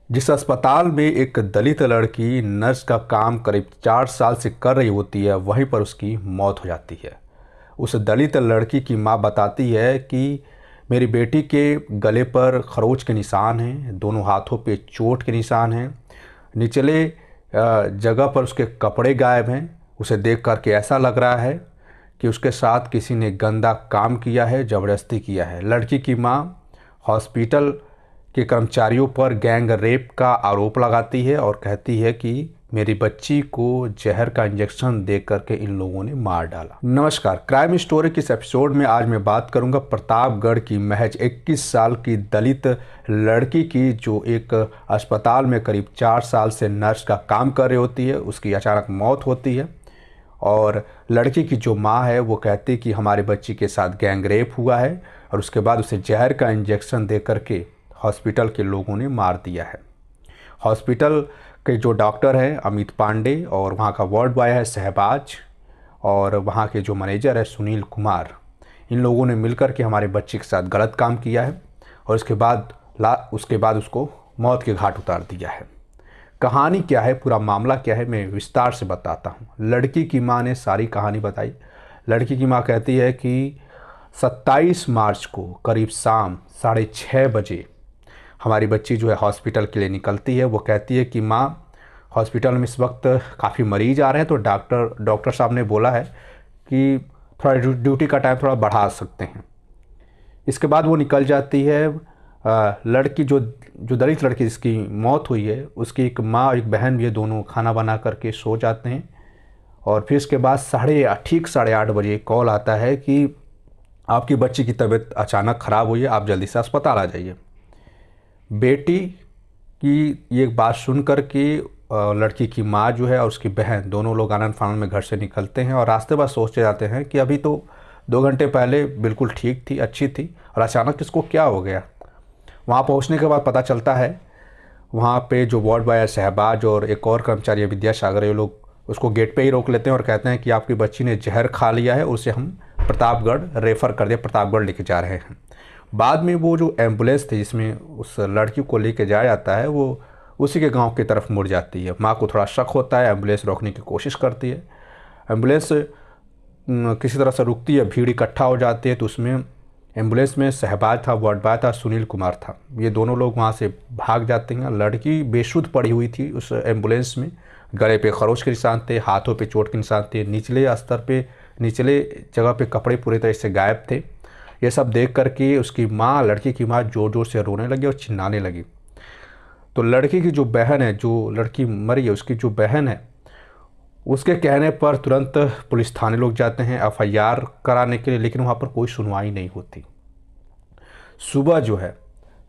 जिस अस्पताल में एक दलित लड़की नर्स का काम करीब 4 साल से कर रही होती है, वहीं पर उसकी मौत हो जाती है। उस दलित लड़की की मां बताती है कि मेरी बेटी के गले पर खरोच के निशान हैं, दोनों हाथों पे चोट के निशान हैं, निचले जगह पर उसके कपड़े गायब हैं। उसे देख कर के ऐसा लग रहा है कि उसके साथ किसी ने गंदा काम किया है, ज़बरदस्ती किया है। लड़की की मां हॉस्पिटल के कर्मचारियों पर गैंग रेप का आरोप लगाती है और कहती है कि मेरी बच्ची को जहर का इंजेक्शन दे करके इन लोगों ने मार डाला। नमस्कार, क्राइम स्टोरी के इस एपिसोड में आज मैं बात करूंगा प्रतापगढ़ की महज 21 साल की दलित लड़की की, जो एक अस्पताल में करीब 4 साल से नर्स का काम कर रही होती है। उसकी अचानक मौत होती है और लड़की की जो माँ है वो कहती है कि हमारे बच्ची के साथ गैंग रेप हुआ है और उसके बाद उसे जहर का इंजेक्शन दे करके हॉस्पिटल के लोगों ने मार दिया है। हॉस्पिटल के जो डॉक्टर हैं अमित पांडे और वहाँ का वार्ड बॉय है शहबाज और वहाँ के जो मैनेजर है सुनील कुमार, इन लोगों ने मिलकर के हमारे बच्चे के साथ गलत काम किया है और उसके बाद उसको मौत के घाट उतार दिया है। कहानी क्या है, पूरा मामला क्या है, मैं विस्तार से बताता हूँ। लड़की की माँ ने सारी कहानी बताई। लड़की की माँ कहती है कि 27 मार्च को करीब शाम 6:30 बजे हमारी बच्ची जो है हॉस्पिटल के लिए निकलती है। वो कहती है कि माँ, हॉस्पिटल में इस वक्त काफ़ी मरीज आ रहे हैं, तो डॉक्टर साहब ने बोला है कि थोड़ा ड्यूटी का टाइम थोड़ा बढ़ा सकते हैं। इसके बाद वो निकल जाती है। लड़की जो जो दलित लड़की जिसकी मौत हुई है, उसकी एक माँ और एक बहन भी है, दोनों खाना बना करके सो जाते हैं। और फिर इसके बाद ठीक 8:30 बजे कॉल आता है कि आपकी बच्ची की तबीयत अचानक ख़राब हुई है, आप जल्दी से अस्पताल आ जाइए। बेटी की ये बात सुन कर के लड़की की माँ जो है और उसकी बहन दोनों लोग आनन फानन में घर से निकलते हैं और रास्ते भर सोचते जाते हैं कि अभी तो 2 घंटे पहले बिल्कुल ठीक थी, अच्छी थी, और अचानक इसको क्या हो गया। वहाँ पहुँचने के बाद पता चलता है, वहाँ पे जो वार्ड बॉय है शहबाज और एक और कर्मचारी है विद्यासागर, ये लोग उसको गेट पे ही रोक लेते हैं और कहते हैं कि आपकी बच्ची ने जहर खा लिया है, उसे हम प्रतापगढ़ रेफ़र कर दिया, प्रतापगढ़ लेके जा रहे हैं। बाद में वो जो एम्बुलेंस थी जिसमें उस लड़की को लेके जाया जाता है, वो उसी के गांव की तरफ मुड़ जाती है। माँ को थोड़ा शक होता है, एम्बुलेंस रोकने की कोशिश करती है। एम्बुलेंस किसी तरह से रुकती है, भीड़ इकट्ठा हो जाती है, तो उसमें एम्बुलेंस में शहबाज था, वार्ड बॉय था, सुनील कुमार था। ये दोनों लोग वहाँ से भाग जाते हैं। लड़की बेसुध पड़ी हुई थी उस एम्बुलेंस में, गले पे खरोच के निशान थे, हाथों पे चोट के निशान थे, निचले जगह पे कपड़े पूरी तरह से गायब थे। ये सब देख करके उसकी माँ, लड़की की माँ ज़ोर ज़ोर से रोने लगी और चिल्लाने लगी। तो लड़की की जो बहन है, जो लड़की मरी है उसकी जो बहन है, उसके कहने पर तुरंत पुलिस थाने लोग जाते हैं एफआईआर कराने के लिए, लेकिन वहाँ पर कोई सुनवाई नहीं होती। सुबह जो है,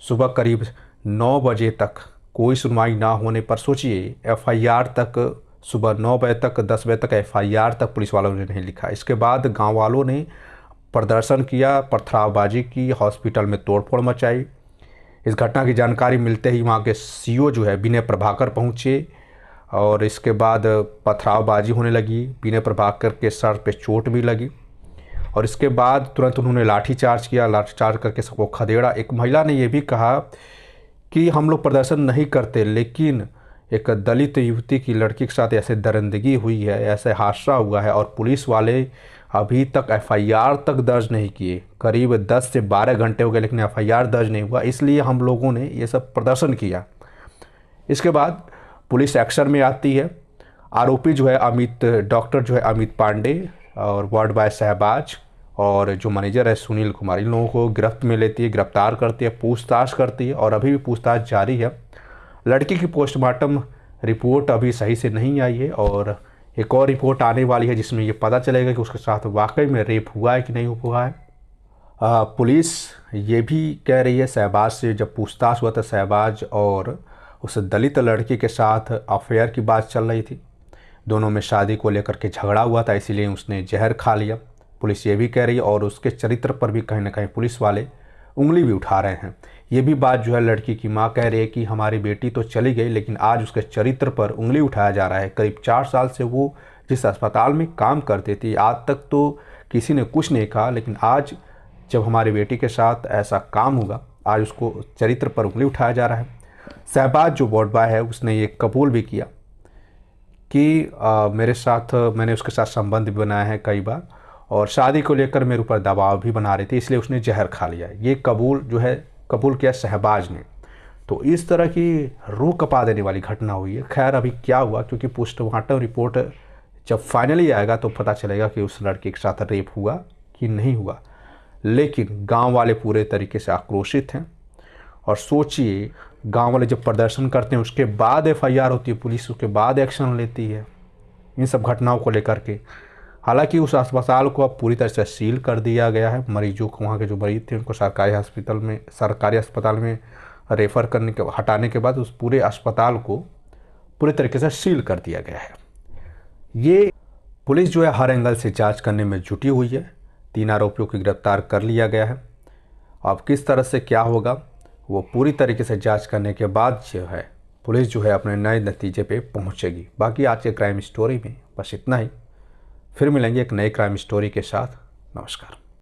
सुबह करीब 9 बजे तक कोई सुनवाई ना होने पर सोचिए, एफआईआर तक सुबह 9 बजे तक, 10 बजे तक एफआईआर तक पुलिस वालों ने नहीं लिखा। इसके बाद गांव वालों ने प्रदर्शन किया, पथरावबाजी की, हॉस्पिटल में तोड़फोड़ मचाई। इस घटना की जानकारी मिलते ही वहाँ के सीओ जो है विनय प्रभाकर पहुँचे और इसके बाद पथरावबाजी होने लगी। विनय प्रभाकर के सर पे चोट भी लगी और इसके बाद तुरंत उन्होंने लाठीचार्ज किया। लाठीचार्ज करके सबको खदेड़ा। एक महिला ने यह भी कहा कि हम लोग प्रदर्शन नहीं करते, लेकिन एक दलित युवती की लड़की के साथ ऐसे दरिंदगी हुई है, ऐसे हादसा हुआ है और पुलिस वाले अभी तक एफआईआर तक दर्ज नहीं किए। करीब 10 से 12 घंटे हो गए लेकिन एफआईआर दर्ज नहीं हुआ, इसलिए हम लोगों ने ये सब प्रदर्शन किया। इसके बाद पुलिस एक्शन में आती है। आरोपी जो है डॉक्टर जो है अमित पांडे और वार्ड बॉय शहबाज और जो मैनेजर है सुनील कुमार, इन लोगों को गिरफ्त में लेती है, गिरफ्तार करती है, पूछताछ करती है और अभी भी पूछताछ जारी है। लड़की की पोस्टमार्टम रिपोर्ट अभी सही से नहीं आई है और एक और रिपोर्ट आने वाली है जिसमें ये पता चलेगा कि उसके साथ वाकई में रेप हुआ है कि नहीं हुआ है। पुलिस ये भी कह रही है, शहबाज से जब पूछताछ हुआ था, शहबाज और उस दलित लड़की के साथ अफेयर की बात चल रही थी, दोनों में शादी को लेकर के झगड़ा हुआ था, इसीलिए उसने जहर खा लिया। पुलिस ये भी कह रही है और उसके चरित्र पर भी कहीं ना कहीं पुलिस वाले उंगली भी उठा रहे हैं। ये भी बात जो है लड़की की माँ कह रही है कि हमारी बेटी तो चली गई लेकिन आज उसके चरित्र पर उंगली उठाया जा रहा है। करीब 4 साल से वो जिस अस्पताल में काम करती थी, आज तक तो किसी ने कुछ नहीं कहा, लेकिन आज जब हमारी बेटी के साथ ऐसा काम होगा, आज उसको चरित्र पर उंगली उठाया जा रहा है। शहबाज जो वार्ड बॉय है उसने ये कबूल भी किया कि मैंने उसके साथ संबंध भी बनाया है कई बार, और शादी को लेकर मेरे ऊपर दबाव भी बना रहे थे, इसलिए उसने जहर खा लिया। ये कबूल किया शहबाज ने। तो इस तरह की रूह कपा देने वाली घटना हुई है। खैर अभी क्या हुआ, क्योंकि पोस्टमार्टम रिपोर्ट जब फाइनली आएगा तो पता चलेगा कि उस लड़के के साथ रेप हुआ कि नहीं हुआ। लेकिन गांव वाले पूरे तरीके से आक्रोशित हैं। और सोचिए, गांव वाले जब प्रदर्शन करते हैं उसके बाद एफआईआर होती है, पुलिस उसके बाद एक्शन लेती है इन सब घटनाओं को लेकर के। हालांकि उस अस्पताल को अब पूरी तरह से सील कर दिया गया है। मरीजों को, वहाँ के जो मरीज थे उनको सरकारी अस्पताल में रेफ़र हटाने के बाद उस पूरे अस्पताल को पूरे तरीके से सील कर दिया गया है। ये पुलिस जो है हर एंगल से जांच करने में जुटी हुई है। 3 आरोपियों को गिरफ्तार कर लिया गया है। अब किस तरह से क्या होगा वो पूरी तरीके से जांच करने के बाद जो है पुलिस जो है अपने नए नतीजे पे पहुंचेगी। बाकी आज के क्राइम स्टोरी में बस इतना ही। फिर मिलेंगे एक नई क्राइम स्टोरी के साथ। नमस्कार।